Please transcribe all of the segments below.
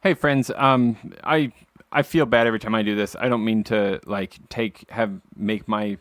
Hey friends, I feel bad every time I do this. I don't mean to make my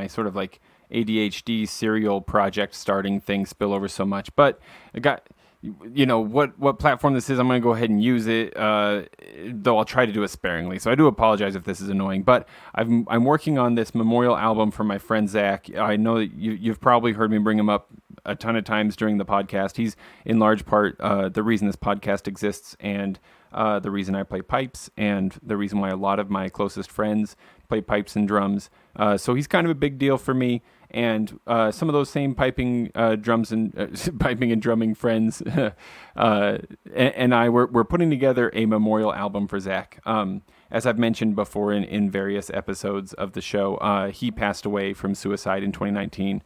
sort of like ADHD serial project starting thing spill over so much. But I got what platform this is. I'm going to go ahead and use it, though I'll try to do it sparingly. So I do apologize if this is annoying. But I'm working on this memorial album for my friend Zach. I know that you've probably heard me bring him up a ton of times during the podcast. He's in large part the reason this podcast exists, and the reason I play pipes, and the reason why a lot of my closest friends play pipes and drums. So he's kind of a big deal for me. And some of those same piping, drums and piping and drumming friends, and I we're putting together a memorial album for Zach. As I've mentioned before in various episodes of the show, he passed away from suicide in 2019,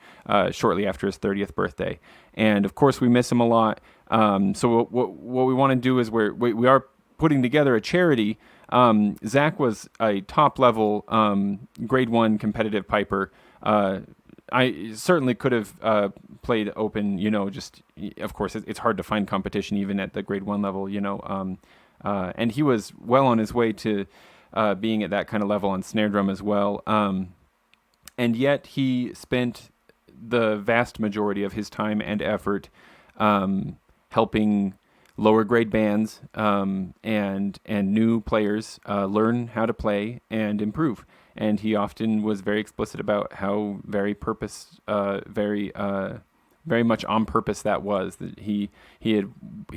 shortly after his 30th birthday. And of course, we miss him a lot. So what we want to do is we are putting together a charity. Zach was a top level grade 1 competitive piper. I certainly could have played open, just, of course, it's hard to find competition even at the grade 1 level, and he was well on his way to being at that kind of level on snare drum as well. And yet he spent the vast majority of his time and effort helping lower grade bands and new players learn how to play and improve. And he often was very explicit about how very much on purpose that was. That he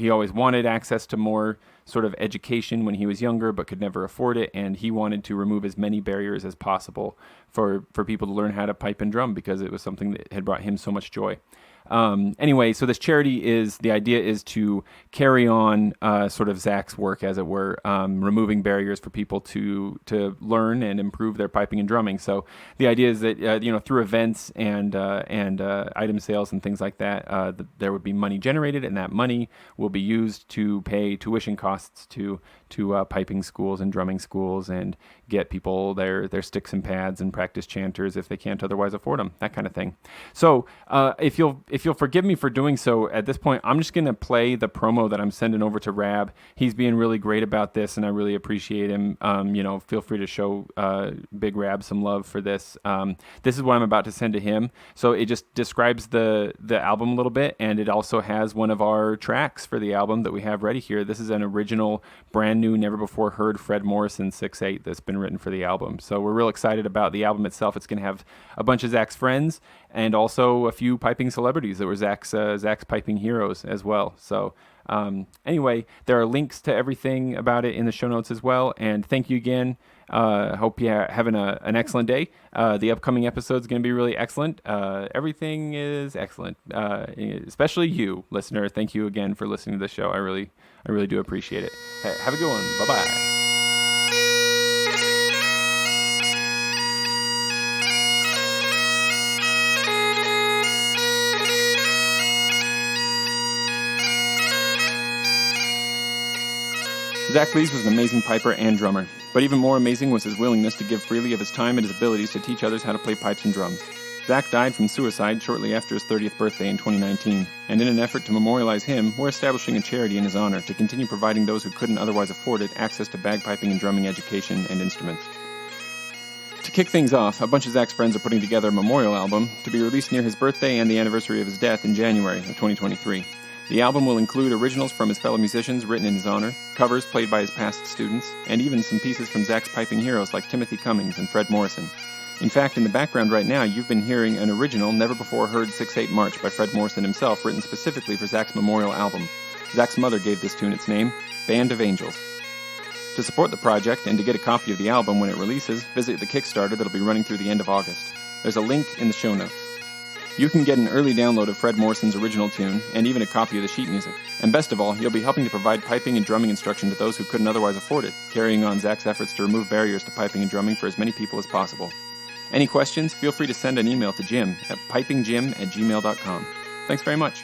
always wanted access to more sort of education when he was younger, but could never afford it. And he wanted to remove as many barriers as possible for people to learn how to pipe and drum, because it was something that had brought him so much joy. Anyway, so this charity the idea is to carry on sort of Zach's work, as it were, removing barriers for people to learn and improve their piping and drumming. So the idea is that through events and item sales and things like that, there would be money generated, and that money will be used to pay tuition costs to piping schools and drumming schools, and get people their sticks and pads and practice chanters if they can't otherwise afford them, that kind of thing. So if you'll forgive me for doing so at this point, I'm just going to play the promo that I'm sending over to Rab. He's being really great about this, and I really appreciate him. Feel free to show Big Rab some love for this. This is what I'm about to send to him. So it just describes the album a little bit, and it also has one of our tracks for the album that we have ready here. This is an original, brand new, never before heard Fred Morrison 6/8 that's been written for the album. So we're real excited about the album itself. It's going to have a bunch of Zach's friends and also a few piping celebrities that were Zach's piping heroes as well. So anyway, there are links to everything about it in the show notes as well. And thank you again. Hope you're having an excellent day. The upcoming episode is going to be really excellent. Everything is excellent, especially you, listener. Thank you again for listening to the show. I really do appreciate it. Have a good one. Bye-bye. Zach Lees was an amazing piper and drummer, but even more amazing was his willingness to give freely of his time and his abilities to teach others how to play pipes and drums. Zach died from suicide shortly after his 30th birthday in 2019, and in an effort to memorialize him, we're establishing a charity in his honor to continue providing those who couldn't otherwise afford it access to bagpiping and drumming education and instruments. To kick things off, a bunch of Zach's friends are putting together a memorial album to be released near his birthday and the anniversary of his death in January of 2023. The album will include originals from his fellow musicians written in his honor, covers played by his past students, and even some pieces from Zach's piping heroes like Timothy Cummings and Fred Morrison. In fact, in the background right now, you've been hearing an original, never-before-heard 6/8 March by Fred Morrison himself, written specifically for Zach's memorial album. Zach's mother gave this tune its name, Band of Angels. To support the project and to get a copy of the album when it releases, visit the Kickstarter that'll be running through the end of August. There's a link in the show notes. You can get an early download of Fred Morrison's original tune, and even a copy of the sheet music. And best of all, you'll be helping to provide piping and drumming instruction to those who couldn't otherwise afford it, carrying on Zach's efforts to remove barriers to piping and drumming for as many people as possible. Any questions? Feel free to send an email to Jim at pipingjim@gmail.com. Thanks very much.